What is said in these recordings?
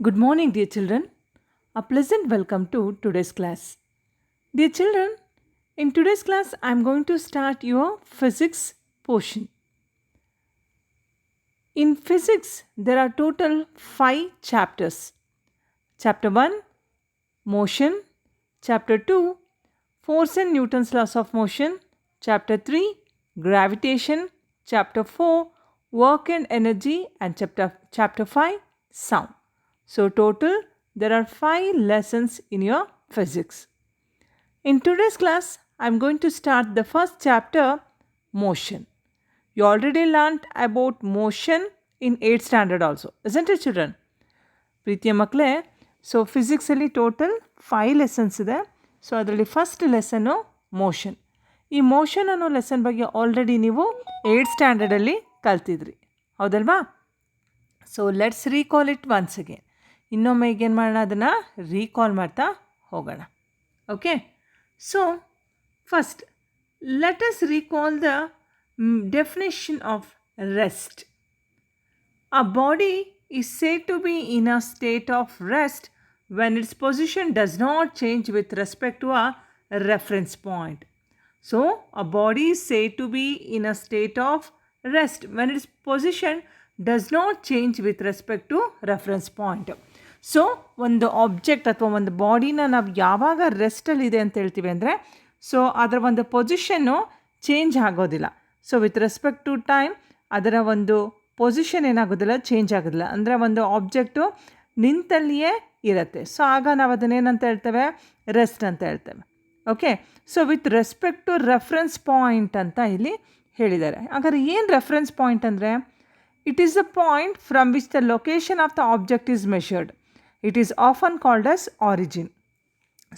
Good morning, dear children. A pleasant welcome to today's class. Dear children, in today's class, I am going to start your physics portion. In physics, there are total 5 chapters. Chapter 1, Motion. Chapter 2, Force and Newton's laws of motion. Chapter 3, Gravitation. Chapter 4, Work and energy. And chapter 5, Sound. So total there are 5 lessons in your physics. In today's class, I am going to start the first chapter, motion. You already learnt about motion in 8th standard also, isn't it children? ಪ್ರೀತಿಯ ಮಕ್ಕಳೇ, so ಫಿಸಿಕ್ಸಲ್ಲಿ total 5 lessons ಇದೆ. So ಅದರಲ್ಲಿ first lesson motion. ಈ motion ಅನ್ನೋ lesson ಬಗ್ಗೆ already ನೀವು 8th ಸ್ಟ್ಯಾಂಡರ್ಡಲ್ಲಿ ಕಲ್ತಿದ್ರಿ, ಹೌದಲ್ವಾ? So let's recall it once again. ಇನ್ನೊಮ್ಮೆ ಈಗೇನು ಮಾಡೋಣ, ಅದನ್ನು ರೀಕಾಲ್ ಮಾಡ್ತಾ ಹೋಗೋಣ. Okay, so first let us recall the definition of rest. A body is said to be in a state of rest when its position does not change with respect to a reference point. So, a body is said to be in a state of rest when its position does not change with respect to reference point. So ಒಂದು object ಅಥವಾ ಒಂದು ಬಾಡಿನ ನಾವು ಯಾವಾಗ ರೆಸ್ಟಲ್ಲಿದೆ ಅಂತ ಹೇಳ್ತೀವಿ ಅಂದರೆ, so ಅದರ ಒಂದು ಪೊಸಿಷನ್ನು ಚೇಂಜ್ ಆಗೋದಿಲ್ಲ. So with respect to time ಅದರ ಒಂದು ಪೊಸಿಷನ್ ಏನಾಗೋದಿಲ್ಲ, ಚೇಂಜ್ ಆಗೋದಿಲ್ಲ. ಅಂದರೆ ಒಂದು ಆಬ್ಜೆಕ್ಟು ನಿಂತಲ್ಲಿಯೇ ಇರುತ್ತೆ. ಸೊ ಆಗ ನಾವು ಅದನ್ನೇನಂತ ಹೇಳ್ತೇವೆ, ರೆಸ್ಟ್ ಅಂತ ಹೇಳ್ತೇವೆ. Okay, so with respect to reference point ಅಂತ ಇಲ್ಲಿ ಹೇಳಿದ್ದಾರೆ. ಹಾಗಾದ್ರೆ ಏನು ರೆಫರೆನ್ಸ್ ಪಾಯಿಂಟ್ ಅಂದರೆ, it is a point from which the location of the object is measured. It is often called as origin.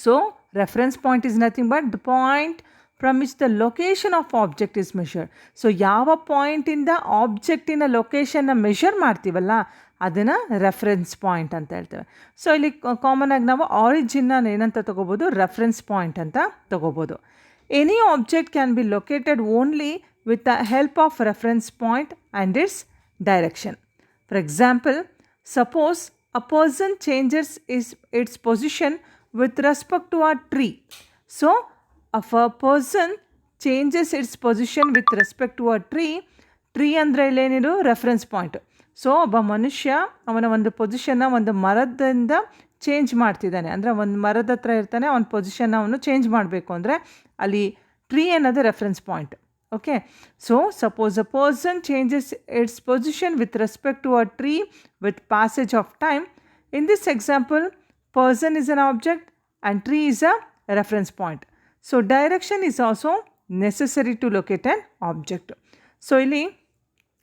So, reference point is nothing but the point from which the location of object is measured. So, ಯಾವ ಪಾಯಿಂಟಿಂದ ಆಬ್ಜೆಕ್ಟಿನ ಲೊಕೇಶನ್ನ measure ಮಾಡ್ತೀವಲ್ಲ ಅದನ್ನು reference point ಅಂತ ಹೇಳ್ತೇವೆ. So ಇಲ್ಲಿ ಕಾಮನಾಗಿ ನಾವು ಆರಿಜಿನ್ನ ಏನಂತ ತೊಗೋಬೋದು, reference point ಅಂತ ತೊಗೋಬೋದು. Any object can be located only with the help of reference point and it's direction. For example, suppose a person changes its position with respect to a tree. So, if a person changes its position with respect to a tree ಅಂದರೆ ಇಲ್ಲೇನಿದು reference point. So ಒಬ್ಬ ಮನುಷ್ಯ ಅವನ ಒಂದು ಪೊಸಿಷನ್ನ ಒಂದು ಮರದಿಂದ change ಮಾಡ್ತಿದ್ದಾನೆ, ಅಂದರೆ ಒಂದು ಮರದ ಹತ್ರ ಇರ್ತಾನೆ, ಅವನ ಪೊಸಿಷನ್ನ ಅವನು ಚೇಂಜ್ ಮಾಡಬೇಕು ಅಂದರೆ ಅಲ್ಲಿ ಟ್ರೀ ಅನ್ನೋದು reference point. Okay, so suppose a person changes its position with respect to a tree with passage of time. In this example, person is an object and tree is a reference point. So direction is also necessary to locate an object. So ಇಲ್ಲಿ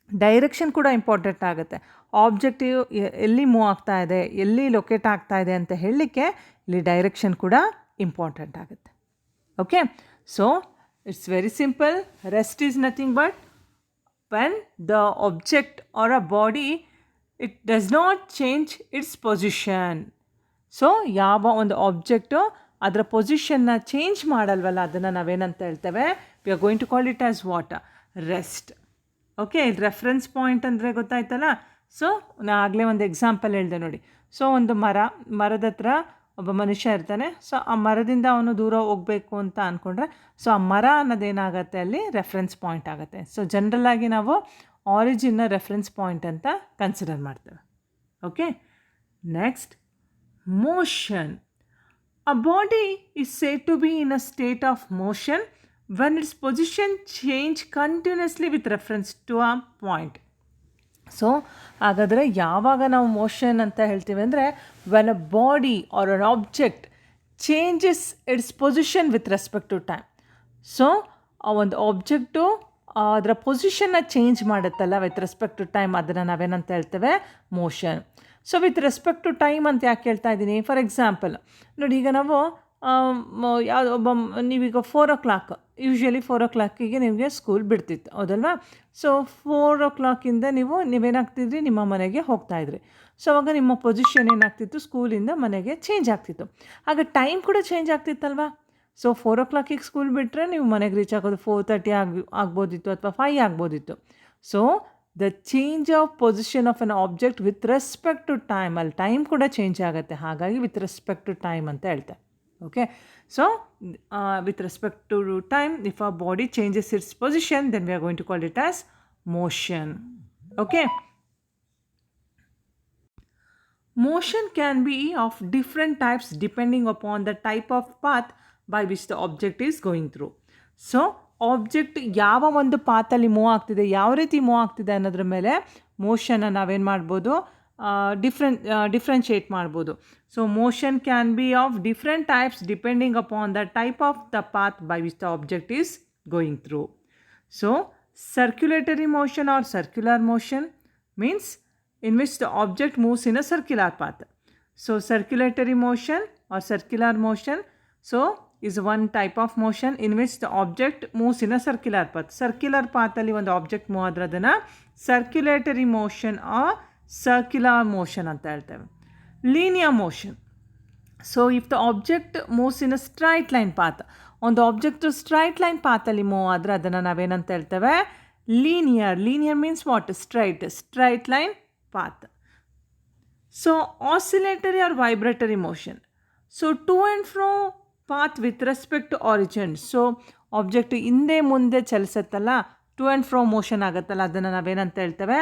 direction ಕೂಡ important ಆಗುತ್ತೆ. Object ಎಲ್ಲಿ move ಆಗ್ತಾ ಇದೆ, ಎಲ್ಲಿ locate ಆಗ್ತಾ ಇದೆ ಅಂತ ಹೇಳಲಿಕ್ಕೆ ಇಲ್ಲಿ ಡೈರೆಕ್ಷನ್ ಕೂಡ ಇಂಪಾರ್ಟೆಂಟ್ ಆಗುತ್ತೆ. Okay, so it's very simple. Rest is nothing but when the object or a body, it does not change its position. So ಯಾವ ಒಂದು ಆಬ್ಜೆಕ್ಟು ಅದರ ಪೊಸಿಷನ್ನ ಚೇಂಜ್ ಮಾಡಲ್ವಲ್ಲ ಅದನ್ನು ನಾವೇನಂತ ಹೇಳ್ತೇವೆ, we are going to call it as what, rest. Okay, reference point ಅಂದರೆ ಗೊತ್ತಾಯ್ತಲ್ಲ. So ನಾ ಆಗಲೇ ಒಂದು ಎಕ್ಸಾಂಪಲ್ ಹೇಳಿದೆ ನೋಡಿ. ಸೊ ಒಂದು ಮರದ ಹತ್ರ ಒಬ್ಬ ಮನುಷ್ಯ ಇರ್ತಾನೆ. ಸೊ ಆ ಮರದಿಂದ ಅವನು ದೂರ ಹೋಗಬೇಕು ಅಂತ ಅಂದ್ಕೊಂಡ್ರೆ, ಸೊ ಆ ಮರ ಅನ್ನೋದೇನಾಗುತ್ತೆ ಅಲ್ಲಿ ರೆಫರೆನ್ಸ್ ಪಾಯಿಂಟ್ ಆಗುತ್ತೆ. ಸೊ ಜನರಲ್ಲಾಗಿ ನಾವು ಆರಿಜಿನ್ನ ರೆಫರೆನ್ಸ್ ಪಾಯಿಂಟ್ ಅಂತ ಕನ್ಸಿಡರ್ ಮಾಡ್ತೇವೆ. Okay, next motion. A body is said to be in a state of motion when its position change continuously with ರೆಫರೆನ್ಸ್ ಟು ಅ ಪಾಯಿಂಟ್. ಸೊ ಹಾಗಾದರೆ ಯಾವಾಗ ನಾವು ಮೋಷನ್ ಅಂತ ಹೇಳ್ತೀವಿ ಅಂದರೆ, when a body or an object changes its position with respect to time. So ಆ ಒಂದು object ಅದರ ಪೊಸಿಷನ್ನ ಚೇಂಜ್ ಮಾಡುತ್ತಲ್ಲ ವಿತ್ ರೆಸ್ಪೆಕ್ಟ್ ಟು ಟೈಮ್, ಅದನ್ನು ನಾವೇನಂತ ಹೇಳ್ತೇವೆ, motion. So with respect to time ಅಂತ ಯಾಕೆ ಹೇಳ್ತಾ ಇದ್ದೀನಿ, ಫಾರ್ ಎಕ್ಸಾಂಪಲ್ ನೋಡಿ, ಈಗ ನಾವು ನೀವೀಗ 4 o'clock, ಯೂಶ್ವಲಿ 4 o'clock ನಿಮಗೆ ಸ್ಕೂಲ್ ಬಿಡ್ತಿತ್ತು, ಹೌದಲ್ವಾ? ಸೊ 4 o'clock ನೀವೇನಾಗ್ತಿದ್ರಿ, ನಿಮ್ಮ ಮನೆಗೆ ಹೋಗ್ತಾಯಿದ್ರಿ. ಸೊ ಅವಾಗ ನಿಮ್ಮ ಪೊಸಿಷನ್ ಏನಾಗ್ತಿತ್ತು, ಸ್ಕೂಲಿಂದ ಮನೆಗೆ ಚೇಂಜ್ ಆಗ್ತಿತ್ತು. ಆಗ ಟೈಮ್ ಕೂಡ ಚೇಂಜ್ ಆಗ್ತಿತ್ತಲ್ವಾ? ಸೊ 4 o'clock ಸ್ಕೂಲ್ ಬಿಟ್ಟರೆ ನೀವು ಮನೆಗೆ ರೀಚ್ ಆಗೋದು 4:30 ಆಗ್ಬೋದಿತ್ತು ಅಥವಾ 5 ಆಗ್ಬೋದಿತ್ತು. So the change of position of an object with respect to time. ಅಲ್ಲಿ ಟೈಮ್ ಕೂಡ ಚೇಂಜ್ ಆಗುತ್ತೆ, ಹಾಗಾಗಿ ವಿತ್ ರೆಸ್ಪೆಕ್ಟ್ ಟು ಟೈಮ್ ಅಂತ ಹೇಳ್ತಾರೆ. Okay, so with respect to time, if a body changes its position, then we are going to call it as motion. Okay, motion can be of different types depending upon the type of path by which the object is going through. So object ಯಾವ ಒಂದು ಪಾತಲ್ಲಿ move ಆಗ್ತಿದೆ, ಯಾವ ರೀತಿ move ಆಗ್ತಿದೆ ಅನ್ನೋದ್ರ ಮೇಲೆ ಮೋಷನ್ನ ನಾವೇನು ಮಾಡ್ಬೋದು, ಡಿಫ್ರೆನ್ಷಿಯೇಟ್ ಮಾಡ್ಬೋದು. So motion can be of different types depending upon the type of the path by which the object is going through. So circulatory motion or circular motion means in which the object moves in a circular path. So circulatory motion or circular motion, so is one type of motion in which the object moves in a circular path. Circular path ಅಲ್ಲಿ ಒಂದು object move ಆದ್ರೆ ಅದನ್ನು circulatory motion or circular motion ಅಂತ ಹೇಳ್ತೇವೆ. Linear motion, so if the object moves in a straight line path, ಒಂದು object straight line ಪಾತಲ್ಲಿ move ಆದರೆ ಅದನ್ನು ನಾವೇನಂತ ಹೇಳ್ತೇವೆ, linear. Linear means what? Straight line path. So oscillatory or vibratory motion, so to and fro path with respect to origin. So object ಹಿಂದೆ ಮುಂದೆ ಚಲಿಸುತ್ತಲ್ಲ, to and fro motion ಆಗುತ್ತಲ್ಲ, ಅದನ್ನು ನಾವೇನಂತ ಹೇಳ್ತೇವೆ,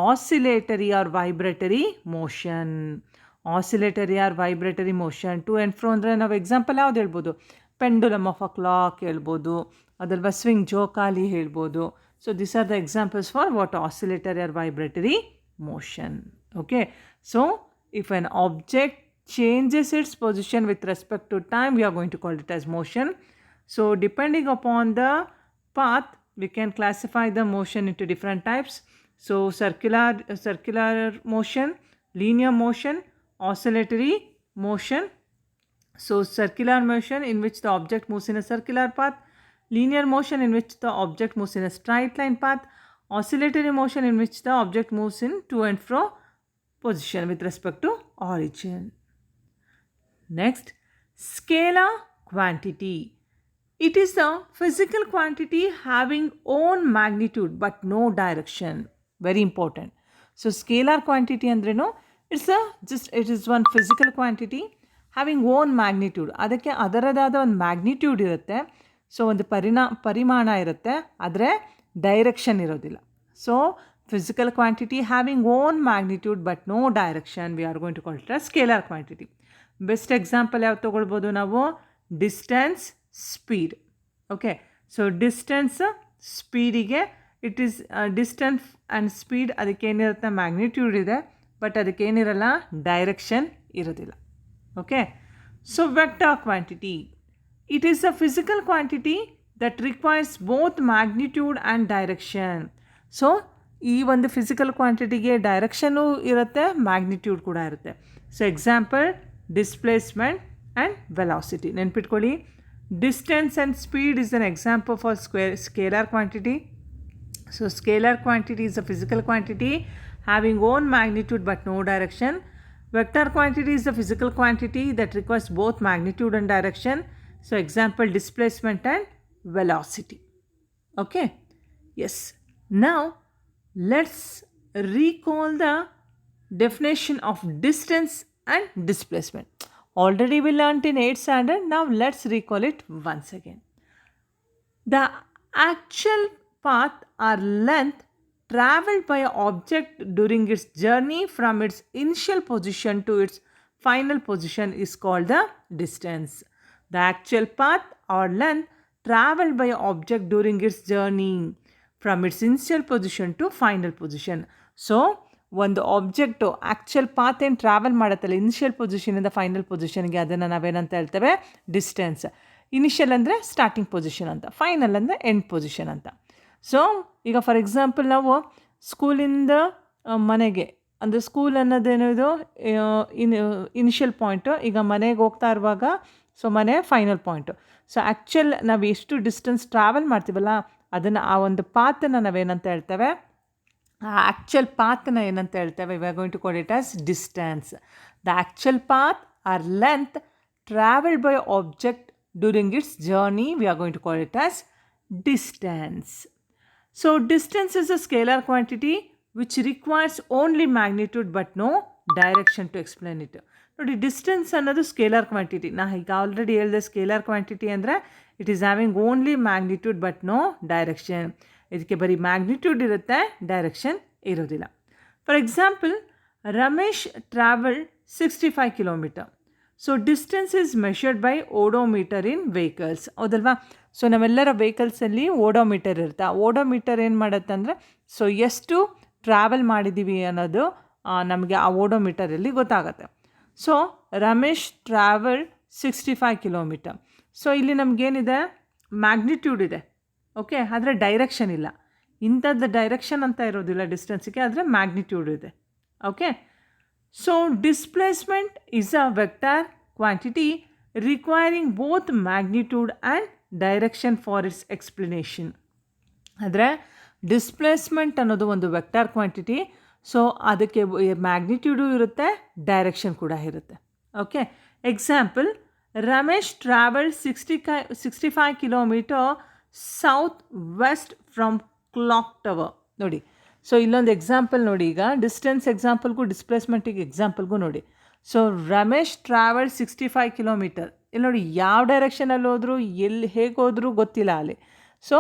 oscillatory or vibratory motion. Oscillatory or vibratory motion. To and fro ಅಂದರೆ ನಾವು example ಯಾವ್ದು ಹೇಳ್ಬೋದು, ಪೆಂಡುಲಮ್ ಆಫ್ ಅ ಕ್ಲಾಕ್ ಹೇಳ್ಬೋದು, ಅದಲ್ವಾ ಸ್ವಿಂಗ್ ಜೋಕಾಲಿ ಹೇಳ್ಬೋದು. So this are the examples for what oscillatory or vibratory motion. Okay, so if an object changes its position with respect to time, we are going to call it as motion. So depending upon the path, we can classify the motion into different types. So circular motion, linear motion, oscillatory motion. So circular motion in which the object moves in a circular path, linear motion in which the object moves in a straight line path, oscillatory motion in which the object moves in to and fro position with respect to origin. Next, scalar quantity. It is a physical quantity having own magnitude but no direction. Very important. So scalar quantity andreno, it is one physical quantity having own magnitude. ಅದಕ್ಕೆ ಅದರದಾದ ಒಂದು magnitude ಇರುತ್ತೆ. So ಒಂದು ಪರಿಮಾಣ ಇರುತ್ತೆ, ಆದರೆ direction ಇರೋದಿಲ್ಲ. So physical quantity having own magnitude but no direction, we are going to call it as scalar quantity. Best example ಯಾವ್ದು ತೊಗೊಳ್ಬೋದು ನಾವು, distance, speed. Okay, so distance ಸ್ಪೀಡಿಗೆ it is distance and speed, ಅದಕ್ಕೇನಿರುತ್ತೆ magnitude ಇದೆ, but ಅದಕ್ಕೇನಿರಲ್ಲ, direction ಇರೋದಿಲ್ಲ. Okay, so vector quantity, it is a physical quantity that requires both magnitude and direction. So ಈ ಒಂದು ಫಿಸಿಕಲ್ ಕ್ವಾಂಟಿಟಿಗೆ ಡೈರೆಕ್ಷನು ಇರುತ್ತೆ, magnitude ಕೂಡ ಇರುತ್ತೆ. So example displacement and velocity. ನೆನ್ಪಿಟ್ಕೊಳ್ಳಿ, distance and speed is an example for scalar quantity. So scalar quantity is a physical quantity having own magnitude but no direction. Vector quantity is a physical quantity that requires both magnitude and direction. So example displacement and velocity. Okay, yes. Now let's recall the definition of distance and displacement. Already we learnt in 8th standard. Now let's recall it once again. The actual path or length traveled by an object during its journey from its initial position to its final position is called the distance. The actual path or length traveled by an object during its journey from its initial position to final position. So ಒಂದು object actual path ಏನು travel ಮಾಡುತ್ತಲ್ಲ initial ಪೊಸಿಷನಿಂದ final ಪೊಸಿಷನ್ಗೆ, ಅದನ್ನು ನಾವೇನಂತ ಹೇಳ್ತೇವೆ, distance. Initial ಅಂದರೆ starting position ಅಂತ, final ಅಂದರೆ end position ಅಂತ. ಸೊ ಈಗ ಫಾರ್ ಎಕ್ಸಾಂಪಲ್ ನಾವು ಸ್ಕೂಲಿಂದ ಮನೆಗೆ, ಅಂದರೆ ಸ್ಕೂಲ್ ಅನ್ನೋದೇನಿದು ಇನಿಷಿಯಲ್ ಪಾಯಿಂಟು, ಈಗ ಮನೆಗೆ ಹೋಗ್ತಾ ಇರುವಾಗ ಸೊ ಮನೆ ಫೈನಲ್ ಪಾಯಿಂಟು. ಸೊ ಆ್ಯಕ್ಚುಯಲ್ ನಾವು ಎಷ್ಟು ಡಿಸ್ಟೆನ್ಸ್ ಟ್ರಾವೆಲ್ ಮಾಡ್ತೀವಲ್ಲ ಅದನ್ನು, ಆ ಒಂದು ಪಾತನ್ನು ನಾವೇನಂತ ಹೇಳ್ತೇವೆ, ಆ ಆ್ಯಕ್ಚುಯಲ್ ಪಾತನ್ನ ಏನಂತ ಹೇಳ್ತೇವೆ, we are going to call it as distance. The actual path or length travelled by object during its journey, we are going to call it as distance. So distance is a scalar quantity which requires only magnitude but no direction to explain it. ನೋಡಿ, distance ಅನ್ನೋದು scalar quantity. ನಾ ಈಗ already ಹೇಳಿದೆ, scalar quantity ಅಂದರೆ it is having only magnitude but no direction. ಇದಕ್ಕೆ ಬರೀ magnitude ಇರುತ್ತೆ, direction ಇರೋದಿಲ್ಲ. For example, Ramesh travelled 65 kilometre. So distance is measured by odometer in vehicles. ಹೌದಲ್ವಾ? ಸೊ ನಾವೆಲ್ಲರ ವೆಹಿಕಲ್ಸಲ್ಲಿ ಓಡೋಮೀಟರ್ ಇರುತ್ತೆ. ಆ ಓಡೋಮೀಟರ್ ಏನು ಮಾಡುತ್ತೆ ಅಂದರೆ, ಸೊ ಎಷ್ಟು ಟ್ರಾವೆಲ್ ಮಾಡಿದ್ದೀವಿ ಅನ್ನೋದು ನಮಗೆ ಆ ಓಡೋಮೀಟರಲ್ಲಿ ಗೊತ್ತಾಗುತ್ತೆ. So Ramesh travelled 65 kilometre. So ಇಲ್ಲಿ ನಮಗೇನಿದೆ, ಮ್ಯಾಗ್ನಿಟ್ಯೂಡ್ ಇದೆ, ಓಕೆ, ಆದರೆ ಡೈರೆಕ್ಷನ್ ಇಲ್ಲ. ಇಂಥದ್ದು ಡೈರೆಕ್ಷನ್ ಅಂತ ಇರೋದಿಲ್ಲ ಡಿಸ್ಟೆನ್ಸಿಗೆ, ಆದರೆ ಮ್ಯಾಗ್ನಿಟ್ಯೂಡ್ ಇದೆ. Okay, so displacement is a vector quantity requiring both magnitude and direction for its explanation. ಆದರೆ ಡಿಸ್ಪ್ಲೇಸ್ಮೆಂಟ್ ಅನ್ನೋದು ಒಂದು ವೆಕ್ಟರ್ ಕ್ವಾಂಟಿಟಿ. ಸೊ ಅದಕ್ಕೆ ಮ್ಯಾಗ್ನಿಟ್ಯೂಡು ಇರುತ್ತೆ, ಡೈರೆಕ್ಷನ್ ಕೂಡ ಇರುತ್ತೆ. Okay, example, Ramesh travelled 65 kilometre south west from clock tower. ನೋಡಿ, so ಇಲ್ಲೊಂದು example ನೋಡಿ. ಈಗ ಡಿಸ್ಟೆನ್ಸ್ ಎಕ್ಸಾಂಪಲ್ಗೂ ಡಿಸ್ಪ್ಲೇಸ್ಮೆಂಟಿಗೆ ಎಕ್ಸಾಂಪಲ್ಗೂ ನೋಡಿ. So Ramesh travelled 65 kilometre. ಇಲ್ಲಿ ನೋಡಿ, ಯಾವ ಡೈರೆಕ್ಷನಲ್ಲಿ ಹೋದ್ರು, ಎಲ್ಲಿ ಹೇಗೆ ಹೋದ್ರೂ ಗೊತ್ತಿಲ್ಲ ಅಲ್ಲಿ. ಸೊ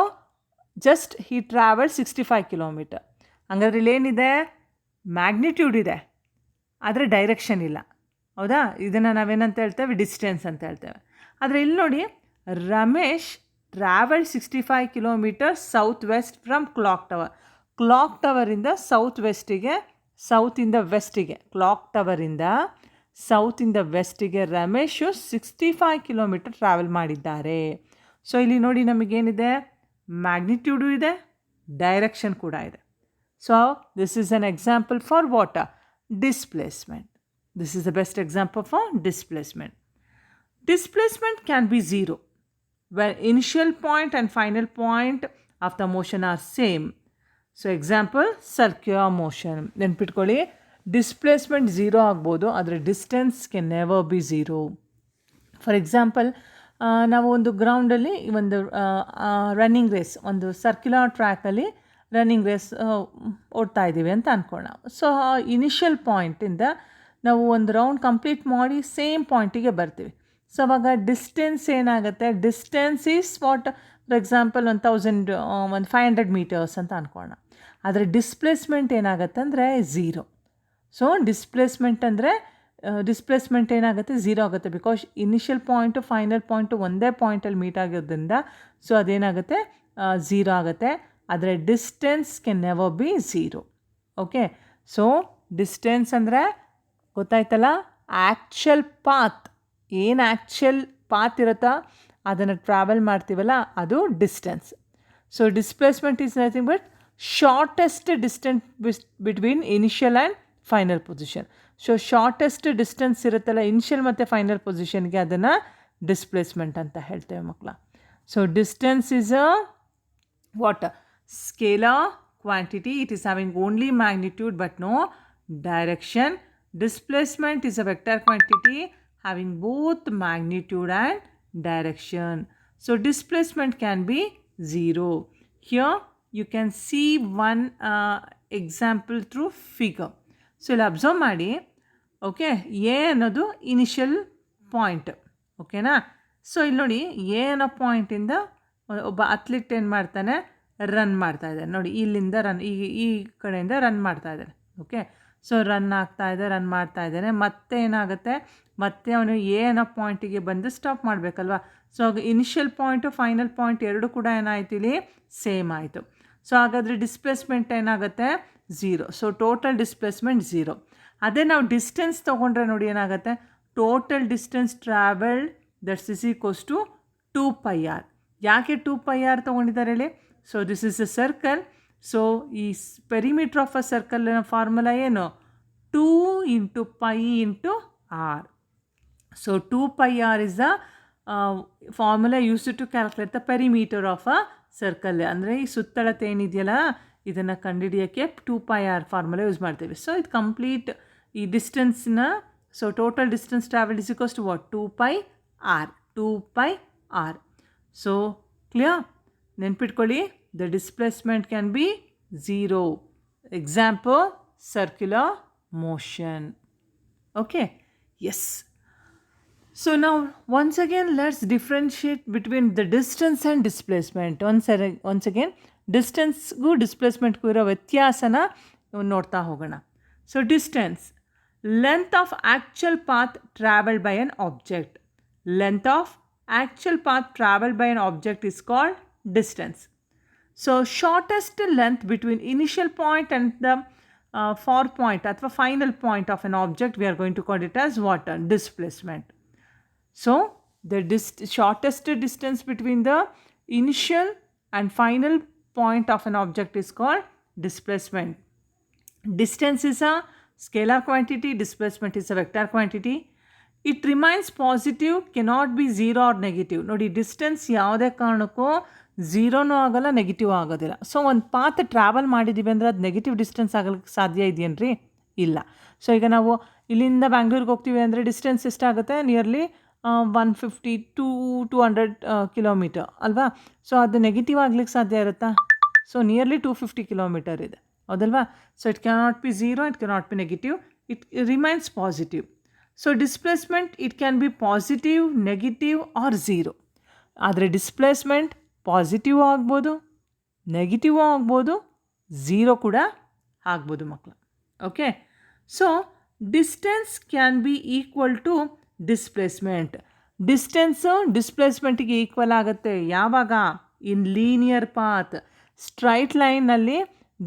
ಜಸ್ಟ್ ಹಿ ಟ್ರಾವೆಲ್ಡ್ 65 ಕಿಲೋಮೀಟರ್. ಹಂಗಾದ್ರೆ ಇಲ್ಲೇನಿದೆ, ಮ್ಯಾಗ್ನಿಟ್ಯೂಡ್ ಇದೆ, ಆದರೆ ಡೈರೆಕ್ಷನ್ ಇಲ್ಲ. ಹೌದಾ? ಇದನ್ನು ನಾವೇನಂತ ಹೇಳ್ತೇವೆ, ಡಿಸ್ಟೆನ್ಸ್ ಅಂತ ಹೇಳ್ತೇವೆ. ಆದರೆ ಇಲ್ಲಿ ನೋಡಿ, Ramesh travelled 65 kilometre south west from clock tower. Clock ಟವರಿಂದ ಸೌತ್ ವೆಸ್ಟಿಗೆ, ಸೌತಿಂದ ವೆಸ್ಟಿಗೆ, ಕ್ಲಾಕ್ ಟವರಿಂದ ಸೌತಿಂದ ವೆಸ್ಟಿಗೆ ರಮೇಶು 65 ಕಿಲೋಮೀಟರ್ ಟ್ರಾವೆಲ್ ಮಾಡಿದ್ದಾರೆ. ಸೊ ಇಲ್ಲಿ ನೋಡಿ, ನಮಗೇನಿದೆ, ಮ್ಯಾಗ್ನಿಟ್ಯೂಡು ಇದೆ, ಡೈರೆಕ್ಷನ್ ಕೂಡ ಇದೆ. So this is an example for what? Displacement. This is the best example for displacement. Displacement can be zero, where initial point and final point of the motion are same. So example, circular motion. ನೆನ್ಪಿಟ್ಕೊಳ್ಳಿ, displacement zero ಆಗ್ಬೋದು, ಆದರೆ distance can never be zero. For example, ನಾವು ಒಂದು ಗ್ರೌಂಡಲ್ಲಿ ಒಂದು running race, ಒಂದು circular ಟ್ರ್ಯಾಕಲ್ಲಿ running race ಓಡ್ತಾ ಇದ್ದೀವಿ ಅಂತ ಅಂದ್ಕೊಳ್ಳೋಣ. ಸೊ ಇನಿಷಿಯಲ್ ಪಾಯಿಂಟಿಂದ ನಾವು ಒಂದು ರೌಂಡ್ ಕಂಪ್ಲೀಟ್ ಮಾಡಿ ಸೇಮ್ ಪಾಯಿಂಟಿಗೆ ಬರ್ತೀವಿ. ಸೊ ಅವಾಗ ಡಿಸ್ಟೆನ್ಸ್ ಏನಾಗುತ್ತೆ, distance is what? For example 500 metres ಅಂತ ಅಂದ್ಕೊಳ್ಳೋಣ. ಆದರೆ ಡಿಸ್ಪ್ಲೇಸ್ಮೆಂಟ್ ಏನಾಗುತ್ತೆ ಅಂದರೆ ಝೀರೋ. ಸೊ ಡಿಸ್ಪ್ಲೇಸ್ಮೆಂಟ್ ಏನಾಗುತ್ತೆ, ಝೀರೋ ಆಗುತ್ತೆ. Because initial point final point ಒಂದೇ ಪಾಯಿಂಟಲ್ಲಿ ಮೀಟ್ ಆಗೋದ್ರಿಂದ ಸೊ ಅದೇನಾಗುತ್ತೆ, ಝೀರೋ ಆಗುತ್ತೆ. ಆದರೆ distance can never be zero. Okay, so distance ಅಂದರೆ ಗೊತ್ತಾಯ್ತಲ್ಲ, ಆ್ಯಕ್ಚುಯಲ್ ಪಾತ್, ಏನು ಆ್ಯಕ್ಚುಯಲ್ ಪಾತ್ ಇರುತ್ತಾ ಅದನ್ನು ಟ್ರಾವೆಲ್ ಮಾಡ್ತೀವಲ್ಲ, ಅದು distance. So displacement is nothing but shortest distance between initial and final position. So shortest distance ಇರುತ್ತಲ್ಲ ಇನಿಷಿಯಲ್ ಮತ್ತು ಫೈನಲ್ ಪೊಸಿಷನ್ಗೆ, ಅದನ್ನು ಡಿಸ್ಪ್ಲೇಸ್ಮೆಂಟ್ ಅಂತ ಹೇಳ್ತೇವೆ ಮಕ್ಕಳ. So distance is a what? Scalar quantity. It is having only magnitude but no direction. Displacement is a vector quantity having both magnitude and direction. So displacement can be zero. Here you can see one example through figure. So ಇಲ್ಲಿ observe ಮಾಡಿ. Okay, A ಅನ್ನೋದು initial point. ಓಕೆನಾ? So ಇಲ್ಲಿ ನೋಡಿ, A ಅನ್ನೋ ಪಾಯಿಂಟಿಂದ ಒಬ್ಬ athlete ಏನು ಮಾಡ್ತಾನೆ, ರನ್ ಮಾಡ್ತಾ ಇದ್ದಾನೆ. ನೋಡಿ, ಇಲ್ಲಿಂದ ರನ್, ಈ ಕಡೆಯಿಂದ ರನ್ ಮಾಡ್ತಾ ಇದ್ದಾನೆ. ಓಕೆ, ಸೊ ರನ್ ಮಾಡ್ತಾ ಇದ್ದಾನೆ. ಮತ್ತೆ ಏನಾಗುತ್ತೆ, ಮತ್ತೆ ಅವನು ಎ ಅನ್ನೋ ಪಾಯಿಂಟಿಗೆ ಬಂದು ಸ್ಟಾಪ್ ಮಾಡಬೇಕಲ್ವ. ಸೊ ಆಗ ಇನಿಷಿಯಲ್ ಪಾಯಿಂಟು ಫೈನಲ್ ಪಾಯಿಂಟ್ ಎರಡು ಕೂಡ ಏನಾಯ್ತು, ಇಲ್ಲಿ ಸೇಮ್ ಆಯಿತು. ಸೊ ಹಾಗಾದರೆ ಡಿಸ್ಪ್ಲೇಸ್ಮೆಂಟ್ ಏನಾಗುತ್ತೆ, zero. So total displacement zero. ಅದೇ ನಾವು ಡಿಸ್ಟೆನ್ಸ್ ತೊಗೊಂಡ್ರೆ ನೋಡಿ ಏನಾಗುತ್ತೆ, total distance travelled that's is equals to 2πr. ಯಾಕೆ 2πr ತೊಗೊಂಡಿದ್ದಾರೆ ಹೇಳಿ? So this is a circle. So ಈ ಪೆರಿಮೀಟರ್ ಆಫ್ ಅ ಸರ್ಕಲ್ನ ಫಾರ್ಮುಲಾ ಏನು? 2 × π × r. So 2πr is the formula used to calculate the perimeter of a circle. ಅಂದರೆ ಈ ಸುತ್ತಳತೆ ಏನಿದೆಯಲ್ಲ, ಇದನ್ನು ಕಂಡುಹಿಡಿಯೋಕ್ಕೆ 2πr ಫಾರ್ಮುಲಾ ಯೂಸ್ ಮಾಡ್ತೀವಿ. ಸೊ ಇದು ಕಂಪ್ಲೀಟ್ ಈ ಡಿಸ್ಟೆನ್ಸ್ನ, so total distance travel is equals to what? 2πr. So clear? ನೆನ್ಪಿಟ್ಕೊಳ್ಳಿ, the displacement can be 0. Example, circular motion. Okay, yes. So now once again let's differentiate between the distance and displacement. Once again distance ಗೂ displacement ಗೂ ಇರೋ ವ್ಯತ್ಯಾಸನ ನೋಡ್ತಾ ಹೋಗೋಣ. So distance, length of actual path traveled by an object. Length of actual path traveled by an object is called distance. So shortest length between initial point and the far point ಅಥವಾ final point of an object, we are going to call it as what? Displacement. So the shortest distance between the initial and final point of an object is called displacement. Distance is a scalar quantity, displacement is a vector quantity. It remains positive, cannot be 0 or negative. ನೋಡಿ distance ಯಾವುದೇ ಕಾರಣಕ್ಕೂ ಝೀರೋನೂ ಆಗಲ್ಲ, negative ಆಗೋದಿಲ್ಲ. So ಒಂದು path travel ಮಾಡಿದ್ದೀವಿ ಅಂದರೆ ಅದು negative distance ಆಗಲಿಕ್ಕೆ ಸಾಧ್ಯ ಇದೆಯೇನ್ರಿ? ಇಲ್ಲ. ಸೊ ಈಗ ನಾವು ಇಲ್ಲಿಂದ ಬ್ಯಾಂಗ್ಳೂರಿಗೆ ಹೋಗ್ತೀವಿ ಅಂದರೆ ಡಿಸ್ಟೆನ್ಸ್ ಎಷ್ಟಾಗುತ್ತೆ? ನಿಯರ್ಲಿ 150 to 200 ಕಿಲೋಮೀಟರ್ ಅಲ್ವಾ? ಸೊ ಅದು ನೆಗೆಟಿವ್ ಆಗ್ಲಿಕ್ಕೆ ಸಾಧ್ಯ ಇರುತ್ತಾ? ಸೊ ನಿಯರ್ಲಿ 250 ಕಿಲೋಮೀಟರ್ ಇದೆ, ಹೌದಲ್ವಾ? So it cannot be zero, it cannot be negative, it remains positive. So displacement it can be positive, negative or zero. ಆದರೆ ಡಿಸ್ಪ್ಲೇಸ್ಮೆಂಟ್ ಪಾಸಿಟಿವ್ ಆಗ್ಬೋದು, negative ಆಗ್ಬೋದು, ಝೀರೋ ಕೂಡ ಆಗ್ಬೋದು ಮಕ್ಕಳು. Okay, so distance can be equal to displacement. Distance ಡಿಸ್ಪ್ಲೇಸ್ಮೆಂಟಿಗೆ equal ಆಗುತ್ತೆ ಯಾವಾಗ? In linear path, straight ಲೈನಲ್ಲಿ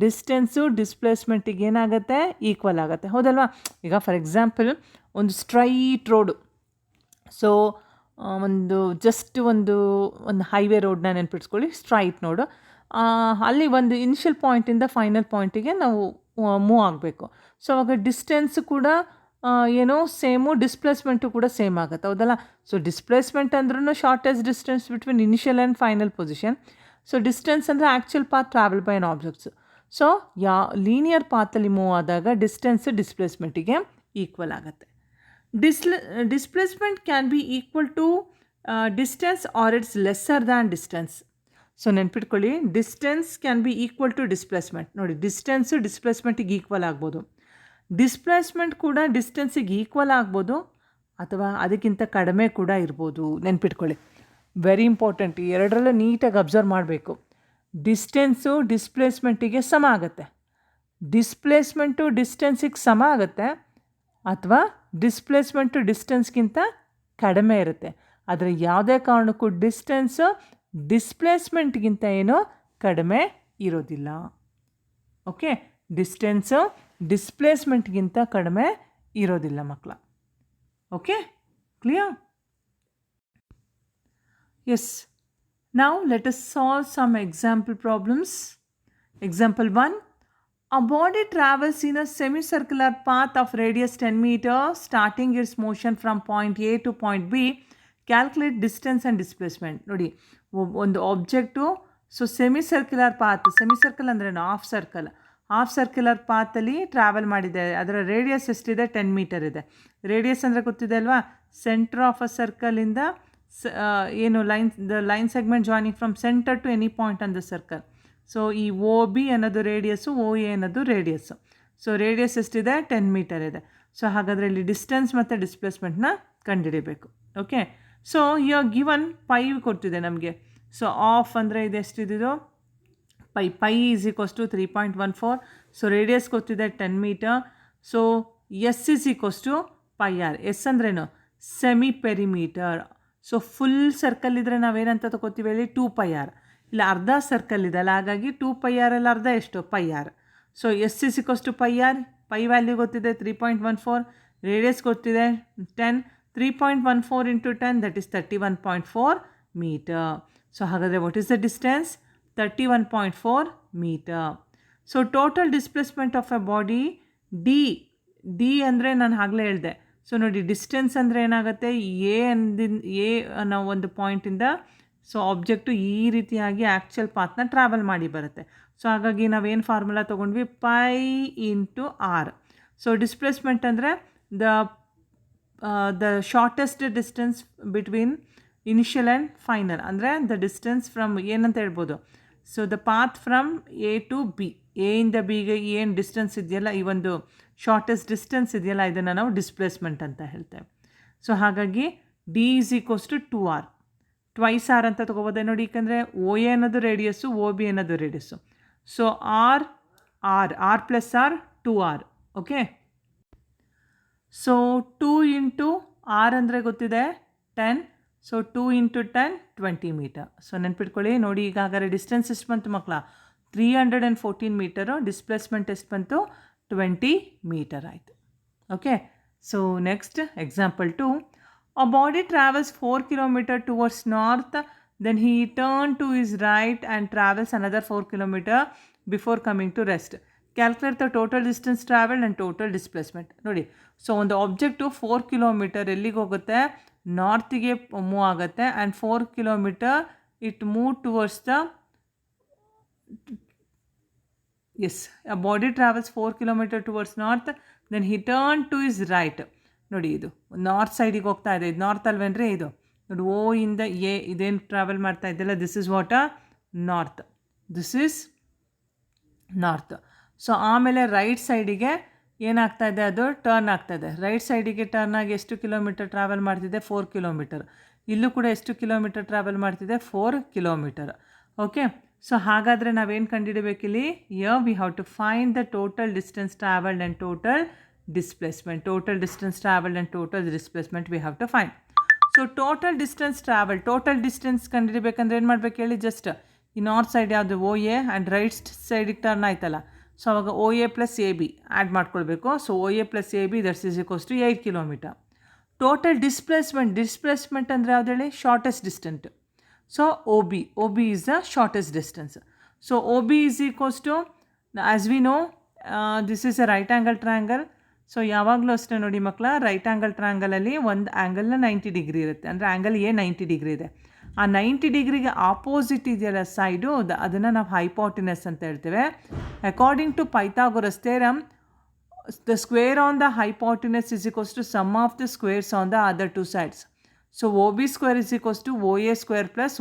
ಡಿಸ್ಟೆನ್ಸು ಡಿಸ್ಪ್ಲೇಸ್ಮೆಂಟಿಗೆ ಏನಾಗುತ್ತೆ? ಈಕ್ವಲ್ ಆಗುತ್ತೆ, ಹೌದಲ್ವಾ? ಈಗ ಫಾರ್ ಎಕ್ಸಾಂಪಲ್ ಒಂದು ಸ್ಟ್ರೈಟ್ ರೋಡು, ಸೊ ಒಂದು ಜಸ್ಟ್ ಒಂದು ಹೈವೇ ರೋಡನ್ನ ನೆನ್ಪಿಟ್ಸ್ಕೊಳ್ಳಿ, ಸ್ಟ್ರೈಟ್ ನೋಡು. ಅಲ್ಲಿ ಒಂದು ಇನಿಷಿಯಲ್ ಪಾಯಿಂಟಿಂದ ಫೈನಲ್ ಪಾಯಿಂಟಿಗೆ ನಾವು ಮೂವ್ ಆಗಬೇಕು. ಸೊ ಅವಾಗ ಡಿಸ್ಟೆನ್ಸ್ ಕೂಡ ಏನೋ ಸೇಮು, ಡಿಸ್ಪ್ಲೇಸ್ಮೆಂಟು ಕೂಡ ಸೇಮ್ ಆಗುತ್ತೆ, ಹೌದಲ್ಲ? ಸೊ ಡಿಸ್ಪ್ಲೇಸ್ಮೆಂಟ್ ಅಂದ್ರೂ shortest distance between initial and final position. So distance ಅಂದರೆ actual path travel by an objects. So linear ಪಾತಲ್ಲಿ ಮೂವ್ ಆದಾಗ ಡಿಸ್ಟೆನ್ಸ್ ಡಿಸ್ಪ್ಲೇಸ್ಮೆಂಟಿಗೆ ಈಕ್ವಲ್ ಆಗುತ್ತೆ. Displacement can be equal to distance or its lesser than distance. So ನೆನ್ಪಿಟ್ಕೊಳ್ಳಿ, distance can be equal to displacement. ನೋಡಿ, distance ಡಿಸ್ಪ್ಲೇಸ್ಮೆಂಟಿಗೆ equal ಆಗ್ಬೋದು, displacement ಕೂಡ ಡಿಸ್ಟೆನ್ಸಿಗೆ ಈಕ್ವಲ್ ಆಗ್ಬೋದು, ಅಥವಾ ಅದಕ್ಕಿಂತ ಕಡಿಮೆ ಕೂಡ ಇರ್ಬೋದು. ನೆನ್ಪಿಟ್ಕೊಳ್ಳಿ, ವೆರಿ ಇಂಪಾರ್ಟೆಂಟ್. ಎರಡರಲ್ಲೂ ನೀಟಾಗಿ ಅಬ್ಸರ್ವ್ ಮಾಡಬೇಕು. ಡಿಸ್ಟೆನ್ಸು ಡಿಸ್ಪ್ಲೇಸ್ಮೆಂಟಿಗೆ ಸಮ ಆಗುತ್ತೆ, ಡಿಸ್ಪ್ಲೇಸ್ಮೆಂಟು ಡಿಸ್ಟೆನ್ಸಿಗೆ ಸಮ ಆಗುತ್ತೆ, ಅಥವಾ ಡಿಸ್ಪ್ಲೇಸ್ಮೆಂಟು ಡಿಸ್ಟೆನ್ಸ್ಗಿಂತ ಕಡಿಮೆ ಇರುತ್ತೆ. ಆದರೆ ಯಾವುದೇ ಕಾರಣಕ್ಕೂ ಡಿಸ್ಟೆನ್ಸು ಡಿಸ್ಪ್ಲೇಸ್ಮೆಂಟ್ಗಿಂತ ಏನೋ ಕಡಿಮೆ ಇರೋದಿಲ್ಲ. ಓಕೆ, ಡಿಸ್ಟೆನ್ಸು ಡಿಸ್ಪ್ಲೇಸ್ಮೆಂಟ್ಗಿಂತ ಕಡಿಮೆ ಇರೋದಿಲ್ಲ ಮಕ್ಕಳ. Okay, clear? Yes, now let us solve some example problems. Example 1. A body travels in a semicircular path of radius 10 meters, starting its motion from point A to point B. Calculate distance and displacement. ನೋಡಿ, ಒಂದು object so semicircular path, ಸೆಮಿಸರ್ಕಲ್ ಅಂದರೆ half circular ಪಾತಲ್ಲಿ travel ಮಾಡಿದೆ. ಅದರ radius ಎಷ್ಟಿದೆ? 10 metre ಇದೆ. Radius ಅಂದರೆ ಗೊತ್ತಿದೆ ಅಲ್ವಾ? ಸೆಂಟರ್ ಆಫ್ ಅ ಸರ್ಕಲಿಂದ ಏನು line segment joining from centre to any point on the circle. So ಈ ಒ ಬಿ ಅನ್ನೋದು ರೇಡಿಯಸ್ಸು, ಒ ಎ ಅನ್ನೋದು ರೇಡಿಯಸ್ಸು. ಸೊ ರೇಡಿಯಸ್ ಎಷ್ಟಿದೆ? 10 ಮೀಟರ್ ಇದೆ. ಸೊ ಹಾಗಾದರೆ ಇಲ್ಲಿ ಡಿಸ್ಟೆನ್ಸ್ ಮತ್ತು ಡಿಸ್ಪ್ಲೇಸ್ಮೆಂಟ್ನ ಕಂಡುಹಿಡಿಬೇಕು. ಓಕೆ, ಸೊ ಇವಾಗ ಗಿವನ್ ಪೈ ಕೊಟ್ಟಿದೆ ನಮಗೆ. ಸೊ ಆಫ್ ಅಂದರೆ ಇದು ಎಷ್ಟಿದ್ದು? Pi is equals to 3.14. So radius ಗೊತ್ತಿದೆ 10 metre. So S is equals to pi R. S ಅಂದ್ರೇನು? Semi perimeter. So full circle ಇದ್ದರೆ ನಾವೇನಂತ ತಗೋತೀವಿ ಹೇಳಿ? 2πr. ಇಲ್ಲ, ಅರ್ಧ ಸರ್ಕಲ್ ಇದೆ ಅಲ್ಲ, ಹಾಗಾಗಿ 2πr ಅಲ್ಲಿ ಅರ್ಧ ಎಷ್ಟು? πr. So S is equals to pi R. Pi value ಗೊತ್ತಿದೆ 3.14, ರೇಡಿಯಸ್ ಗೊತ್ತಿದೆ 10. 3.14 into 10 that is 31.4 metre. So ಹಾಗಾದರೆ what is the distance? 31.4 metre. So total displacement of a body D ಅಂದರೆ ನಾನು ಆಗಲೇ ಹೇಳಿದೆ. ಸೊ ನೋಡಿ, ಡಿಸ್ಟೆನ್ಸ್ ಅಂದರೆ ಏನಾಗುತ್ತೆ? ಎ ಅನ್ನೋ ಒಂದು ಪಾಯಿಂಟಿಂದ ಸೊ ಆಬ್ಜೆಕ್ಟು ಈ ರೀತಿಯಾಗಿ ಆ್ಯಕ್ಚುಯಲ್ ಪಾತ್ನ ಟ್ರಾವೆಲ್ ಮಾಡಿ ಬರುತ್ತೆ. ಸೊ ಹಾಗಾಗಿ ನಾವೇನು ಫಾರ್ಮುಲಾ ತೊಗೊಂಡ್ವಿ? Pi into R. So displacement ಅಂದರೆ the shortest distance between initial and final, ಅಂದರೆ ದ ಡಿಸ್ಟೆನ್ಸ್ ಫ್ರಮ್ ಏನಂತ ಹೇಳ್ಬೋದು? So the path from A to B, A ಇಂದ ಬಿಗೆ ಏನು ಡಿಸ್ಟೆನ್ಸ್ ಇದೆಯಲ್ಲ, ಈ ಒಂದು ಶಾರ್ಟೆಸ್ಟ್ ಡಿಸ್ಟೆನ್ಸ್ ಇದೆಯಲ್ಲ, ಇದನ್ನು ನಾವು ಡಿಸ್ಪ್ಲೇಸ್ಮೆಂಟ್ ಅಂತ ಹೇಳ್ತೇವೆ. ಸೊ ಹಾಗಾಗಿ D is equals to 2r, twice r ಅಂತ ತೊಗೋಬೋದೆ ನೋಡಿ, ಯಾಕಂದರೆ ಒ ಎ ಅನ್ನೋದು ರೇಡಿಯಸ್ಸು, ಒ ಬಿ ಅನ್ನೋದು radius. So r r r plus r 2r. Okay, so 2 into r ಅಂದರೆ ಗೊತ್ತಿದೆ 10, ಸೊ 2 ಇಂಟು 10 20 ಮೀಟರ್. ಸೊ ನೆನ್ಪಿಟ್ಕೊಳ್ಳಿ ನೋಡಿ, ಈಗ ಹಾಗಾದ್ರೆ ಡಿಸ್ಟೆನ್ಸ್ ಎಷ್ಟು ಬಂತು ಮಕ್ಕಳ? 314 ಮೀಟರು. ಡಿಸ್ಪ್ಲೇಸ್ಮೆಂಟ್ ಎಷ್ಟು ಬಂತು? 20 ಮೀಟರ್ ಆಯಿತು. Okay, so next example 2. A body travels 4 kilometers towards north, then he turned to his right and travels another 4 kilometers before coming to rest. Calculate the total distance traveled and total displacement. ನೋಡಿ, so ಒಂದು object 4 kilometre ಎಲ್ಲಿಗೆ ಹೋಗುತ್ತೆ? ನಾರ್ತಿಗೆ move ಆಗುತ್ತೆ. And 4 kilometre it move towards the a body travels 4 kilometers towards north, then he turned to his right. ನೋಡಿ, ಇದು north ಸೈಡಿಗೆ ಹೋಗ್ತಾ ಇದೆ. ಇದು ನಾರ್ತ್ ಅಲ್ವೇನ್ರಿ? ಇದು ನೋಡಿ, ಓ ಇಂದ ಎ ಇದೇನು ಟ್ರಾವೆಲ್ ಮಾಡ್ತಾ ಇದ್ದಲ್ಲ, this is what north, this is north. So ಆಮೇಲೆ ರೈಟ್ ಸೈಡಿಗೆ ಏನಾಗ್ತಾ ಇದೆ? ಅದು ಟರ್ನ್ ಆಗ್ತಾ ಇದೆ. ರೈಟ್ ಸೈಡಿಗೆ ಟರ್ನ್ ಆಗಿ ಎಷ್ಟು ಕಿಲೋಮೀಟರ್ ಟ್ರಾವೆಲ್ ಮಾಡ್ತಿದೆ? 4 ಕಿಲೋಮೀಟರ್. ಇಲ್ಲೂ ಕೂಡ ಎಷ್ಟು ಕಿಲೋಮೀಟರ್ ಟ್ರಾವೆಲ್ ಮಾಡ್ತಿದೆ? 4 ಕಿಲೋಮೀಟರ್. ಓಕೆ, ಸೊ ಹಾಗಾದರೆ ನಾವೇನು ಕಂಡುಹಿಡಬೇಕಿಲ್ಲಿ? We have to find the total distance travelled and total displacement. Total distance traveled and total displacement we have to find. So total distance traveled, total distance ಕಂಡುಹಿಡಬೇಕಂದ್ರೆ ಏನು ಮಾಡಬೇಕು ಹೇಳಿ? Just ಈ north side ಯಾವುದು? O A, and right ಸೈಡಿಗೆ turn ಆಯ್ತಲ್ಲ, so ಅವಾಗ O A plus A B add ಮಾಡ್ಕೊಳ್ಬೇಕು. So O A plus A B that's is equals to 8 kilometre. Total displacement ಅಂದರೆ ಯಾವ್ದು ಹೇಳಿ? Shortest distance. So O B is the shortest distance. So O B is equals to, as we know this is a right angle triangle. So ಯಾವಾಗಲೂ ಅಷ್ಟೇ ನೋಡಿ ಮಕ್ಕಳ, right angle ಟ್ರಯಾಂಗಲಲ್ಲಿ ಒಂದು ಆ್ಯಂಗಲ್ನ 90 degree ಇರುತ್ತೆ. ಅಂದರೆ ಆ್ಯಂಗಲ್ ಎ 90 ಡಿಗ್ರಿ ಇದೆ. ಆ 90 ಡಿಗ್ರಿಗೆ ಆಪೋಸಿಟ್ ಇದೆಯಲ್ಲ ಸೈಡು, ಅದನ್ನು ನಾವು ಹೈಪೋಟಿನಸ್ ಅಂತ ಹೇಳ್ತೇವೆ. According to Pythagoras theorem, the square on the hypotenuse is equals to sum of the squares on the other two sides. So O B square is equals to O A square plus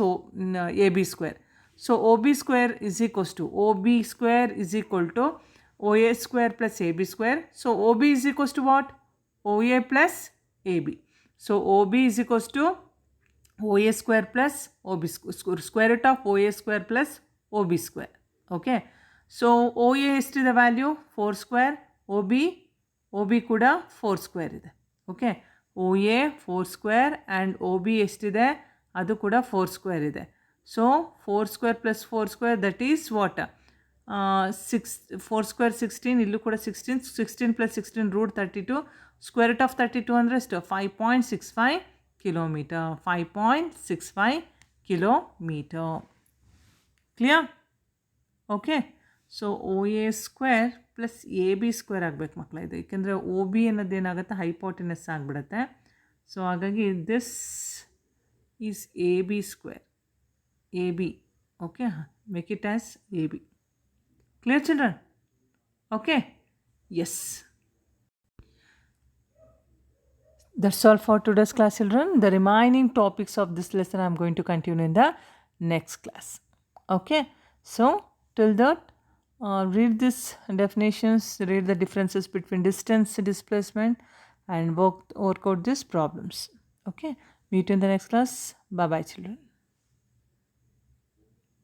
A B square. So O B square is equals to OA square plus AB square. So OB is equals to what? OA plus AB. So OB is equals to OA square plus OB square root of OA square plus OB square. Okay. So OA ಎಷ್ಟಿದೆ value? 4 square. OB ಕೂಡ 4 square ಇದೆ. Okay, OA 4 square and OB ಎಷ್ಟಿದೆ? ಅದು ಕೂಡ 4 square ಇದೆ. So 4 square plus 4 square that is what? 4 square 16, ಇಲ್ಲೂ ಕೂಡ 16 plus 16 root 32, square root of 32 ಅಂದರೆ ಎಷ್ಟು? 5.65 kilometre. 5.65 kilometre. Clear? Okay, so O A square plus A B square ಆಗಬೇಕು ಮಕ್ಕಳ ಇದು, ಏಕೆಂದರೆ ಒ ಬಿ ಅನ್ನೋದೇನಾಗುತ್ತೆ? ಹೈಪೋಟಿನಸ್ ಆಗಿಬಿಡುತ್ತೆ. ಸೊ ಹಾಗಾಗಿ this is A B square, A B. Okay, make it as A B. Clear children? Okay? Yes. That's all for today's class children. The remaining topics of this lesson I am going to continue in the next class. Okay? So, till that, read these definitions, read the differences between distance, displacement, and work out these problems. Okay? Meet you in the next class. Bye-bye children.